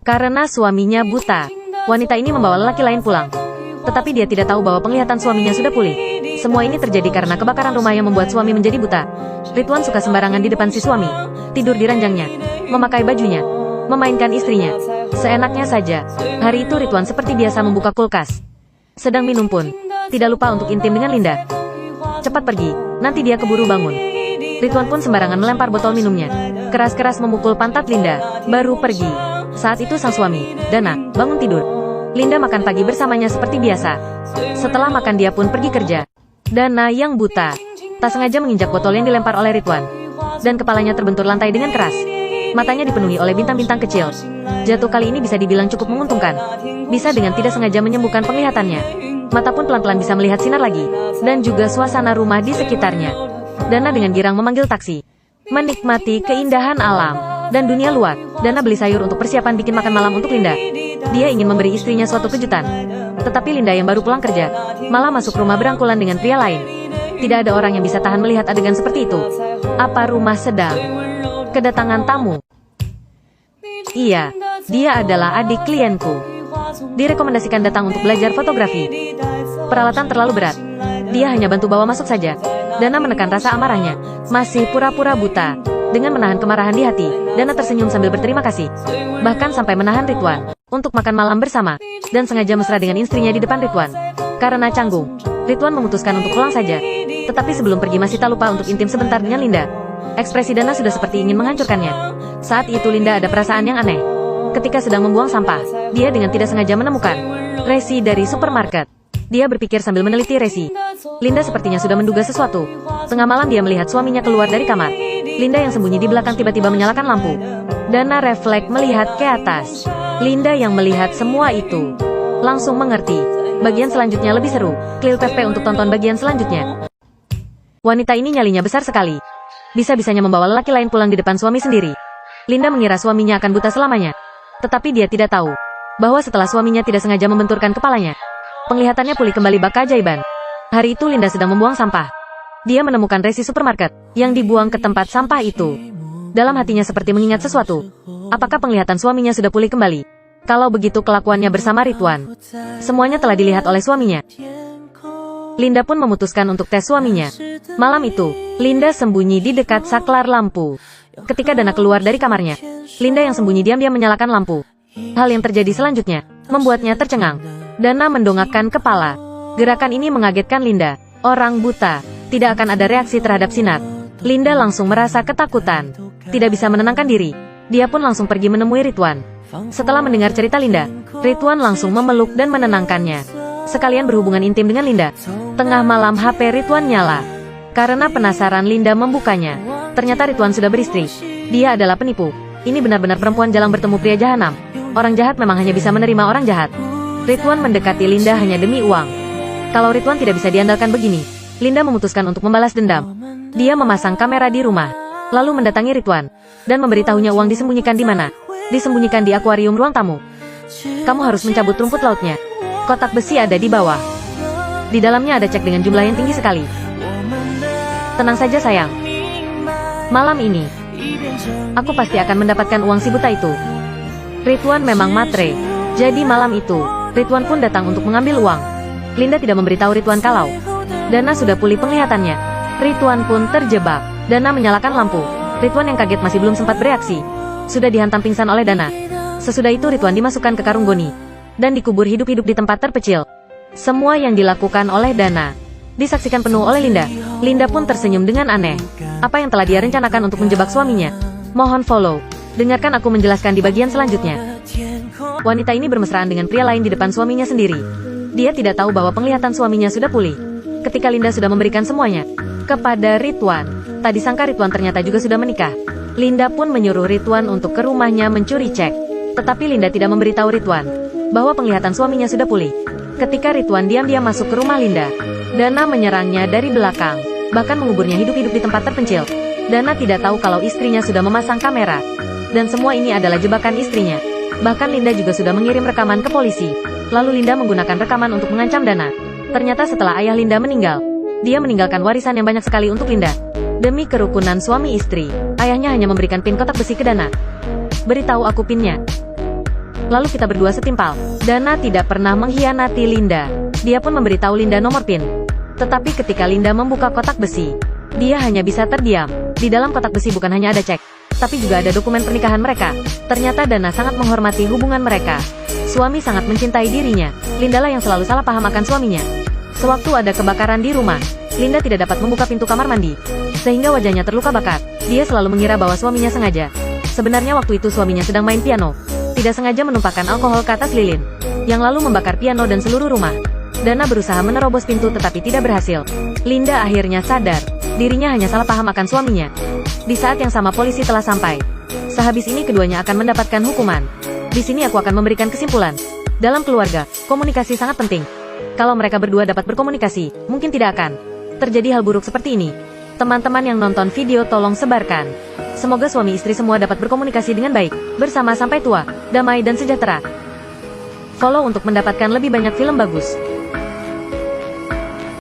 Karena suaminya buta, wanita ini membawa lelaki lain pulang. Tetapi dia tidak tahu bahwa penglihatan suaminya sudah pulih. Semua ini terjadi karena kebakaran rumah yang membuat suami menjadi buta. Ridwan suka sembarangan di depan si suami, tidur di ranjangnya, memakai bajunya, memainkan istrinya, seenaknya saja. Hari itu Ridwan seperti biasa membuka kulkas. Sedang minum pun, tidak lupa untuk intim dengan Linda. Cepat pergi, nanti dia keburu bangun. Ridwan pun sembarangan melempar botol minumnya, keras-keras memukul pantat Linda, baru pergi. Saat itu sang suami, Dana, bangun tidur. Linda makan pagi bersamanya seperti biasa. Setelah makan dia pun pergi kerja. Dana yang buta, tak sengaja menginjak botol yang dilempar oleh Ridwan. Dan kepalanya terbentur lantai dengan keras. Matanya dipenuhi oleh bintang-bintang kecil. Jatuh kali ini bisa dibilang cukup menguntungkan. Bisa dengan tidak sengaja menyembuhkan penglihatannya. Mata pun pelan-pelan bisa melihat sinar lagi. Dan juga suasana rumah di sekitarnya. Dana dengan girang memanggil taksi. Menikmati keindahan alam dan dunia luar. Dana beli sayur untuk persiapan bikin makan malam untuk Linda. Dia ingin memberi istrinya suatu kejutan. Tetapi Linda yang baru pulang kerja, malah masuk rumah berangkulan dengan pria lain. Tidak ada orang yang bisa tahan melihat adegan seperti itu. Apa rumah sedang kedatangan tamu? Iya, dia adalah adik klienku. Direkomendasikan datang untuk belajar fotografi. Peralatan terlalu berat. Dia hanya bantu bawa masuk saja. Dana menekan rasa amarahnya. Masih pura-pura buta. Dengan menahan kemarahan di hati, Dana tersenyum sambil berterima kasih. Bahkan sampai menahan Ridwan untuk makan malam bersama. Dan sengaja mesra dengan istrinya di depan Ridwan. Karena canggung, Ridwan memutuskan untuk pulang saja. Tetapi sebelum pergi masih tak lupa untuk intim sebentar dengan Linda. Ekspresi Dana sudah seperti ingin menghancurkannya. Saat itu Linda ada perasaan yang aneh. Ketika sedang membuang sampah, dia dengan tidak sengaja menemukan resi dari supermarket. Dia berpikir sambil meneliti resi. Linda sepertinya sudah menduga sesuatu. Tengah malam dia melihat suaminya keluar dari kamar. Linda yang sembunyi di belakang tiba-tiba menyalakan lampu. Dana refleks melihat ke atas. Linda yang melihat semua itu langsung mengerti. Bagian selanjutnya lebih seru. Klik PP untuk tonton bagian selanjutnya. Wanita ini nyalinya besar sekali. Bisa-bisanya membawa lelaki lain pulang di depan suami sendiri. Linda mengira suaminya akan buta selamanya. Tetapi dia tidak tahu bahwa setelah suaminya tidak sengaja membenturkan kepalanya, penglihatannya pulih kembali bak keajaiban. Hari itu Linda sedang membuang sampah. Dia menemukan resi supermarket yang dibuang ke tempat sampah itu. Dalam hatinya seperti mengingat sesuatu. Apakah penglihatan suaminya sudah pulih kembali? Kalau begitu kelakuannya bersama Ridwan, semuanya telah dilihat oleh suaminya. Linda pun memutuskan untuk tes suaminya. Malam itu, Linda sembunyi di dekat saklar lampu. Ketika Dana keluar dari kamarnya, Linda yang sembunyi diam-diam menyalakan lampu. Hal yang terjadi selanjutnya membuatnya tercengang. Dana mendongakkan kepala. Gerakan ini mengagetkan Linda. Orang buta tidak akan ada reaksi terhadap sinar. Linda langsung merasa ketakutan. Tidak bisa menenangkan diri. Dia pun langsung pergi menemui Ridwan. Setelah mendengar cerita Linda, Ridwan langsung memeluk dan menenangkannya. Sekalian berhubungan intim dengan Linda. Tengah malam HP Ridwan nyala. Karena penasaran Linda membukanya. Ternyata Ridwan sudah beristri. Dia adalah penipu. Ini benar-benar perempuan jalang bertemu pria jahanam. Orang jahat memang hanya bisa menerima orang jahat. Ridwan mendekati Linda hanya demi uang. Kalau Ridwan tidak bisa diandalkan begini, Linda memutuskan untuk membalas dendam. Dia memasang kamera di rumah, lalu mendatangi Ridwan, dan memberitahunya uang disembunyikan di mana. Disembunyikan di akuarium ruang tamu. Kamu harus mencabut rumput lautnya. Kotak besi ada di bawah. Di dalamnya ada cek dengan jumlah yang tinggi sekali. Tenang saja sayang. Malam ini, aku pasti akan mendapatkan uang si buta itu. Ridwan memang matre. Jadi malam itu, Ridwan pun datang untuk mengambil uang. Linda tidak memberitahu Ridwan kalau Dana sudah pulih penglihatannya. Ridwan pun terjebak. Dana menyalakan lampu. Ridwan yang kaget masih belum sempat bereaksi. Sudah dihantam pingsan oleh Dana. Sesudah itu Ridwan dimasukkan ke karung goni dan dikubur hidup-hidup di tempat terpencil. Semua yang dilakukan oleh Dana disaksikan penuh oleh Linda. Linda pun tersenyum dengan aneh. Apa yang telah dia rencanakan untuk menjebak suaminya? Mohon follow. Dengarkan aku menjelaskan di bagian selanjutnya. Wanita ini bermesraan dengan pria lain di depan suaminya sendiri. Dia tidak tahu bahwa penglihatan suaminya sudah pulih. Ketika Linda sudah memberikan semuanya kepada Ridwan, tak disangka Ridwan ternyata juga sudah menikah. Linda pun menyuruh Ridwan untuk ke rumahnya mencuri cek. Tetapi Linda tidak memberitahu Ridwan bahwa penglihatan suaminya sudah pulih. Ketika Ridwan diam-diam masuk ke rumah Linda, Dana menyerangnya dari belakang, bahkan menguburnya hidup-hidup di tempat terpencil. Dana tidak tahu kalau istrinya sudah memasang kamera. Dan semua ini adalah jebakan istrinya. Bahkan Linda juga sudah mengirim rekaman ke polisi. Lalu Linda menggunakan rekaman untuk mengancam Dana. Ternyata setelah ayah Linda meninggal, dia meninggalkan warisan yang banyak sekali untuk Linda. Demi kerukunan suami istri, ayahnya hanya memberikan pin kotak besi ke Dana. Beritahu aku pinnya. Lalu kita berdua setimpal. Dana tidak pernah mengkhianati Linda. Dia pun memberitahu Linda nomor PIN. Tetapi ketika Linda membuka kotak besi, dia hanya bisa terdiam. Di dalam kotak besi bukan hanya ada cek, tapi juga ada dokumen pernikahan mereka. Ternyata Dana sangat menghormati hubungan mereka. Suami sangat mencintai dirinya. Linda lah yang selalu salah paham akan suaminya. Sewaktu ada kebakaran di rumah, Linda tidak dapat membuka pintu kamar mandi, sehingga wajahnya terluka bakar. Dia selalu mengira bahwa suaminya sengaja. Sebenarnya waktu itu suaminya sedang main piano, tidak sengaja menumpahkan alkohol ke atas lilin, yang lalu membakar piano dan seluruh rumah. Dana berusaha menerobos pintu tetapi tidak berhasil. Linda akhirnya sadar, dirinya hanya salah paham akan suaminya. Di saat yang sama polisi telah sampai. Sehabis ini keduanya akan mendapatkan hukuman. Di sini aku akan memberikan kesimpulan. Dalam keluarga, komunikasi sangat penting. Kalau mereka berdua dapat berkomunikasi, mungkin tidak akan terjadi hal buruk seperti ini. Teman-teman yang nonton video tolong sebarkan. Semoga suami istri semua dapat berkomunikasi dengan baik, bersama sampai tua, damai dan sejahtera. Follow untuk mendapatkan lebih banyak film bagus.